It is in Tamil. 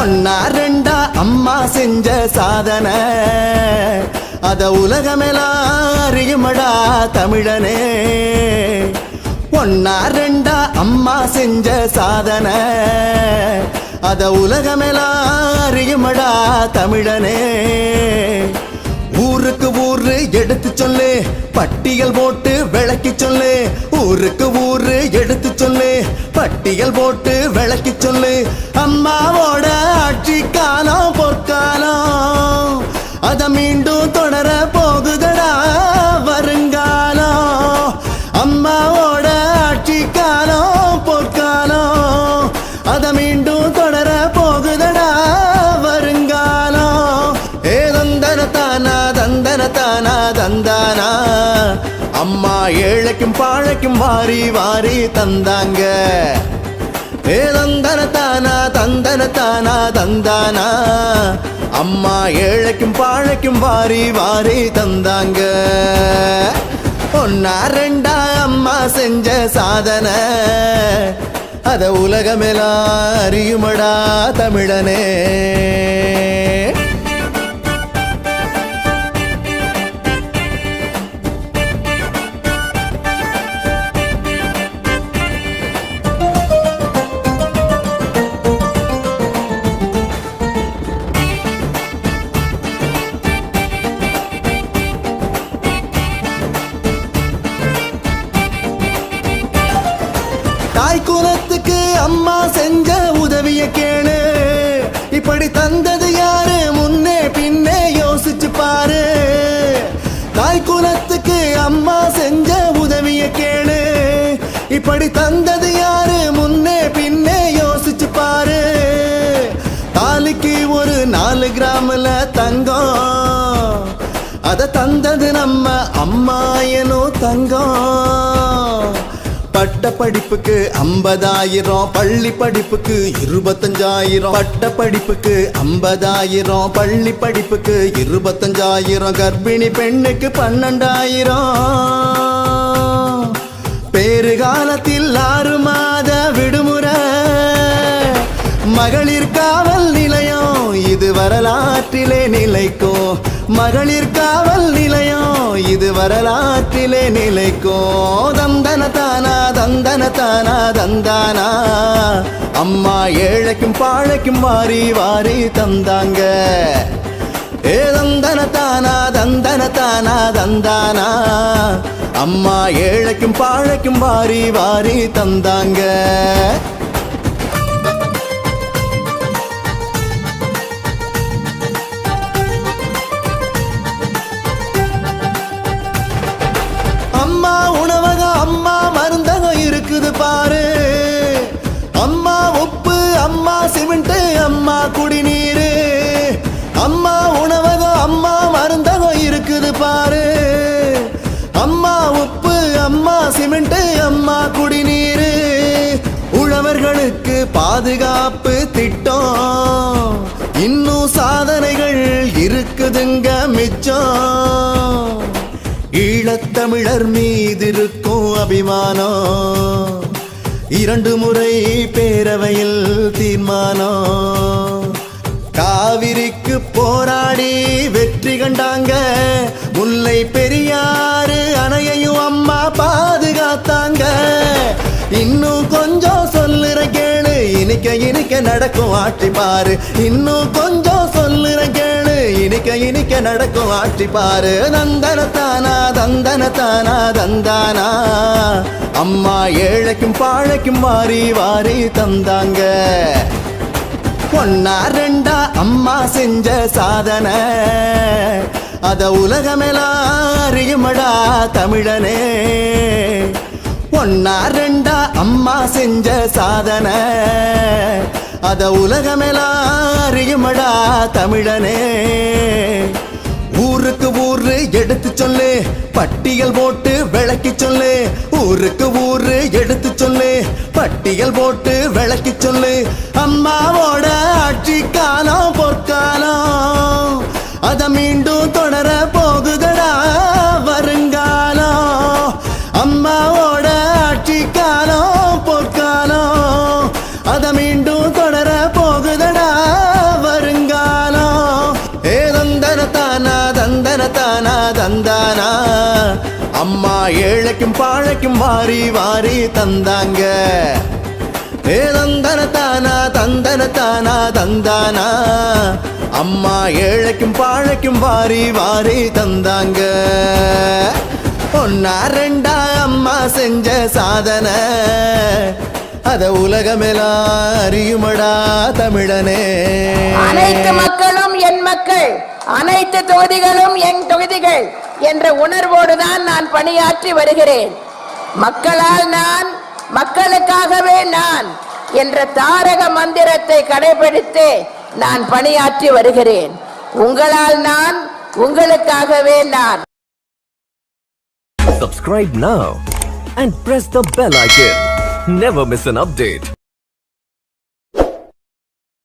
ஒன்னா ரெண்டா அம்மா செஞ்ச சாதனை அத உலகமெல்லாம் அறியுமடா தமிழனே. ஒன்னா ரெண்டா அம்மா செஞ்ச சாதனை அத உலகமெல்லாம் அறியுமடா தமிழனே. ஊருக்கு ஊரு எடுத்து சொல்லு, பட்டியல் போட்டு விளக்கி சொல்லு. ஊருக்கு ஊரு எடுத்து சொல்லு, பட்டியல் போட்டு விளக்கி சொல்லு. அம்மாவோட ஆட்சி காலம் பொற்காலம் அத மீண்டும் தொடர போகுதடா வருங்காலம். அம்மாவோட ஆட்சி காலம் பொற்காலம் அத மீண்டும் தொடர போகுதடா வருங்காலம். ஏ தந்தன தானா தந்தன தானா தந்தானா அம்மா ஏழைக்கும் பாழைக்கும் வாரி வாரி தந்தாங்க. ஏ தந்தன தானா தந்தன தானா தந்தானா அம்மா ஏழைக்கும் பாழைக்கும் வாரி வாரி தந்தாங்க. ஒன்னா ரெண்டா அம்மா செஞ்ச சாதனை அத உலகமெல்லாம் அறியுமடா தமிழனே. தாய் குலத்துக்கு அம்மா செஞ்ச உதவிய கேளு. இப்படி தந்தது யாரு முன்னே பின்னே யோசிச்சு பாரு. தாய் குலத்துக்கு அம்மா செஞ்ச உதவிய கேளு. இப்படி தந்தது யாரு முன்னே பின்னே யோசிச்சு பாரு. தாலிக்கு ஒரு 4 கிராம்ல தங்கம் அத தந்தது நம்ம அம்மா எனோ தங்கம். பட்ட படிப்புக்கு 50,000, பள்ளி படிப்புக்கு 25,000. பட்ட படிப்புக்கு 50,000, பள்ளி படிப்புக்கு 25,000. கர்ப்பிணி பெண்ணுக்கு 12,000. பேறு காலத்தில் 6 மாத விடுமுறை. மகளிர் காவல் நிலையம் இது வரலாற்றிலே நிலைக்கும். மகளிர் காவல் நிலையம் இது வரலாற்றிலே நிலைக்கும். தந்தன தானா தந்தன தானா தந்தானா அம்மா ஏழைக்கும் பாழைக்கும் வாரி வாரி தந்தாங்க. ஏ தந்தன தானா தந்தன தானா தந்தானா அம்மா ஏழைக்கும் பாழைக்கும் வாரி வாரி தந்தாங்க. அம்மா உணவகம் அம்மா மருந்தகம் இருக்குது பாரு. அம்மா உப்பு அம்மா சிமெண்ட் அம்மா குடிநீரு. அம்மா உணவகம் அம்மா மருந்தகம் இருக்குது பாரு. அம்மா உப்பு அம்மா சிமெண்ட் அம்மா குடிநீரு. உழவர்களுக்கு பாதுகாப்பு திட்டம் இன்னும் சாதனைகள் இருக்குதுங்க மிச்சம். ஈழத்தமிழர் மீதிருக்கும் அபிமானம் 2 முறை பேரவையில் தீர்மானம். காவிரிக்கு போராடி வெற்றி கண்டாங்க. முல்லை பெரியாறு அணையையும் அம்மா பாதுகாத்தாங்க. இன்னும் கொஞ்சம் சொல்லுற கேளு, இனிக்க இனிக்க நடக்கும் ஆட்சி பாரு. இன்னும் கொஞ்சம் சொல்லுற கேளு, இனிக்க இனிக்க நடக்கும் ஆட்சி பாரு. தந்தன தானா தந்தன தானா தந்தானா அம்மா ஏழைக்கும் பாழைக்கும் வாரி வாரி தந்தாங்க. ஒன்னா ரெண்டா அம்மா செஞ்ச சாதனை அத உலகமெல்லாம் அறியுமடா தமிழனே. ஒன்னா ரெண்டா அம்மா செஞ்ச சாதனை அத உலகமெல்லாம் அறியுமடா தமிழனே. ஊருக்கு ஊரு எடுத்து சொல்லு, பட்டியல் போட்டு விளக்கி சொல்லு. ஊருக்கு ஊரு எடுத்து சொல்லு, பட்டியல் போட்டு விளக்கி சொல்லு. அம்மாவோட ஆட்சி காலம் பொற்காலம் அத மீண்டும் தொடர போகுதடா வருங்காலம். அம்மாவோட ஆட்சி காலம் பொற்காலம் அத மீண்டும் தொடர போகுதடா அம்மா ஏழைக்கும் பாழைக்கும் வாரி வாரி தந்தாங்க. ஏ தந்தன தானா தந்தன தானா தந்தானா, அம்மா ஏழைக்கும் பாழைக்கும் வாரி வாரி தந்தாங்க. ஒன்னா ரெண்டா அம்மா செஞ்ச சாதனை, அத உலகமெல்லாம் அறியுமடா தமிழனே. அனைத்து மக்களும் என் மக்கள், அனைத்து தொகுதிகளும் என் தொகுதிகள் என்ற உணர்வோடுதான் நான் பணியாற்றி வருகிறேன். மக்களால் நான், மக்களுக்காகவே நான் என்ற தாரக மந்திரத்தை கடைபிடித்து நான் பணியாற்றி வருகிறேன். உங்களால் நான், உங்களுக்காகவே நான். Subscribe now and press the bell icon. Never miss an update.